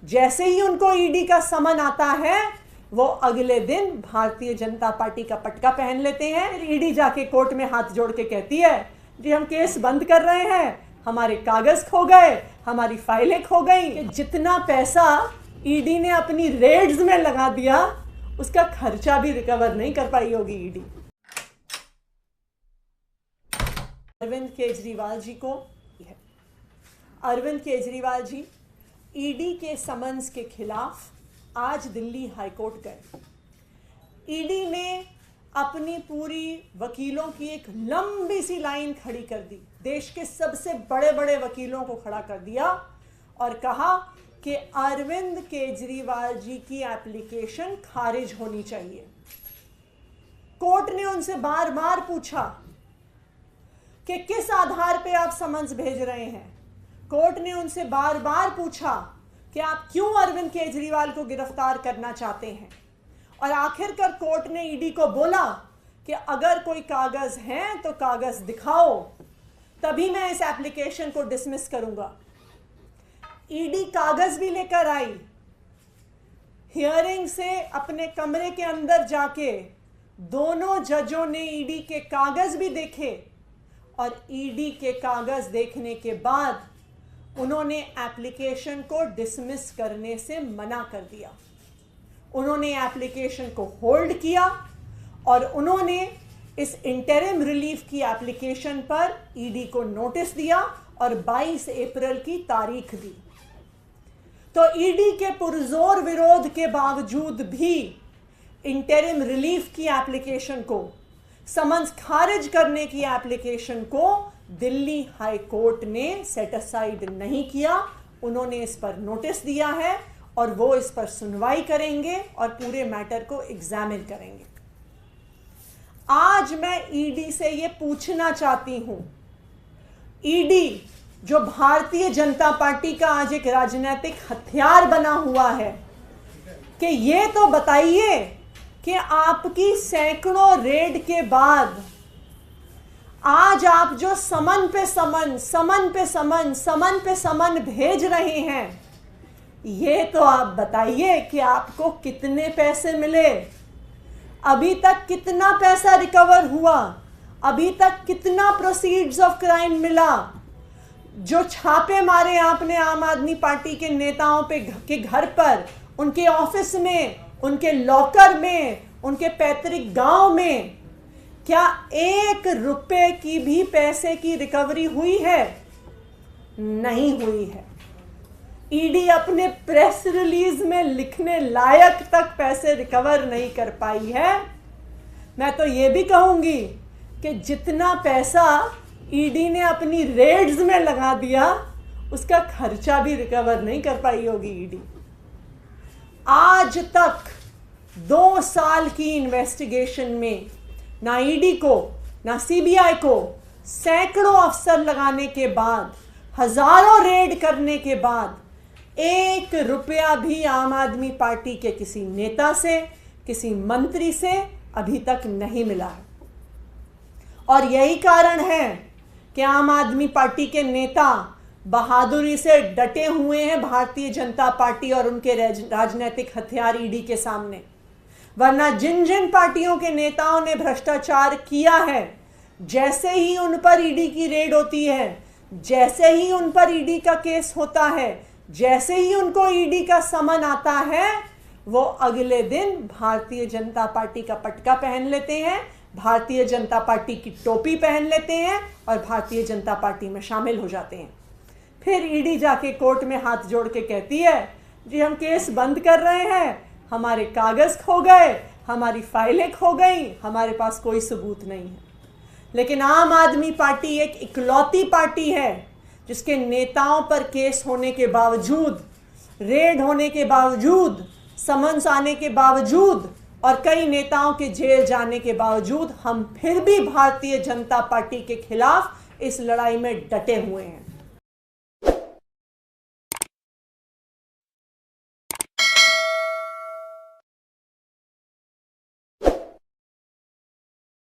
जैसे ही उनको ईडी का समन आता है वो अगले दिन भारतीय जनता पार्टी का पटका पहन लेते हैं। ईडी जाके कोर्ट में हाथ जोड़ के कहती है जी हम केस बंद कर रहे हैं, हमारे कागज खो गए, हमारी फाइलें खो गई। जितना पैसा ईडी ने अपनी रेड्स में लगा दिया उसका खर्चा भी रिकवर नहीं कर पाई होगी ईडी। अरविंद केजरीवाल जी ईडी के समन्स के खिलाफ आज दिल्ली हाईकोर्ट गए। ईडी ने अपनी पूरी वकीलों की एक लंबी सी लाइन खड़ी कर दी, देश के सबसे बड़े बड़े वकीलों को खड़ा कर दिया और कहा कि अरविंद केजरीवाल जी की एप्लीकेशन खारिज होनी चाहिए। कोर्ट ने उनसे बार बार पूछा कि किस आधार पे आप समन्स भेज रहे हैं। कोर्ट ने उनसे बार बार पूछा कि आप क्यों अरविंद केजरीवाल को गिरफ्तार करना चाहते हैं। और आखिरकार कोर्ट ने ईडी को बोला कि अगर कोई कागज हैं तो कागज दिखाओ, तभी मैं इस एप्लीकेशन को डिसमिस करूंगा। ईडी कागज भी लेकर आई। हियरिंग से अपने कमरे के अंदर जाके दोनों जजों ने ईडी के कागज भी देखे और ईडी के कागज देखने के बाद उन्होंने एप्लीकेशन को डिसमिस करने से मना कर दिया। उन्होंने एप्लीकेशन को होल्ड किया और उन्होंने इस इंटरिम रिलीफ की एप्लीकेशन पर ईडी को नोटिस दिया और 22 अप्रैल की तारीख दी। तो ईडी के पुरजोर विरोध के बावजूद भी इंटरिम रिलीफ की एप्लीकेशन को, समन्स खारिज करने की एप्लीकेशन को दिल्ली हाई कोर्ट ने सेट असाइड नहीं किया। उन्होंने इस पर नोटिस दिया है और वो इस पर सुनवाई करेंगे और पूरे मैटर को एग्जामिन करेंगे। आज मैं ईडी से ये पूछना चाहती हूं, ईडी जो भारतीय जनता पार्टी का आज एक राजनीतिक हथियार बना हुआ है, कि ये तो बताइए कि आपकी सैकड़ों रेड के बाद आज आप जो समन पे समन भेज रहे हैं, ये तो आप बताइए कि आपको कितने पैसे मिले, अभी तक कितना पैसा रिकवर हुआ, अभी तक कितना प्रोसीड्स ऑफ क्राइम मिला। जो छापे मारे आपने आम आदमी पार्टी के नेताओं पे के घर पर, उनके ऑफिस में, उनके लॉकर में, उनके पैतृक गांव में, क्या 1 रुपए की भी पैसे की रिकवरी हुई है? नहीं हुई है। ईडी अपने प्रेस रिलीज में लिखने लायक तक पैसे रिकवर नहीं कर पाई है। मैं तो ये भी कहूंगी कि जितना पैसा ईडी ने अपनी रेड्स में लगा दिया उसका खर्चा भी रिकवर नहीं कर पाई होगी ईडी। आज तक 2 साल की इन्वेस्टिगेशन में ना ईडी को ना सीबीआई को सैकड़ों अफसर लगाने के बाद, हजारों रेड करने के बाद 1 रुपया भी आम आदमी पार्टी के किसी नेता से, किसी मंत्री से अभी तक नहीं मिला है। और यही कारण है कि आम आदमी पार्टी के नेता बहादुरी से डटे हुए हैं भारतीय जनता पार्टी और उनके राजनीतिक हथियार ईडी के सामने। वरना जिन जिन पार्टियों के नेताओं ने भ्रष्टाचार किया है, जैसे ही उन पर ईडी की रेड होती है, जैसे ही उन पर ईडी का केस होता है, जैसे ही उनको ईडी का समन आता है, वो अगले दिन भारतीय जनता पार्टी का पटका पहन लेते हैं, भारतीय जनता पार्टी की टोपी पहन लेते हैं और भारतीय जनता पार्टी में शामिल हो जाते हैं। फिर ईडी जाके कोर्ट में हाथ जोड़ के कहती है जी हम केस बंद कर रहे हैं, हमारे कागज खो गए, हमारी फाइलें खो गई, हमारे पास कोई सबूत नहीं है। लेकिन आम आदमी पार्टी एक इकलौती पार्टी है जिसके नेताओं पर केस होने के बावजूद, रेड होने के बावजूद, समन्स आने के बावजूद और कई नेताओं के जेल जाने के बावजूद हम फिर भी भारतीय जनता पार्टी के खिलाफ इस लड़ाई में डटे हुए हैं।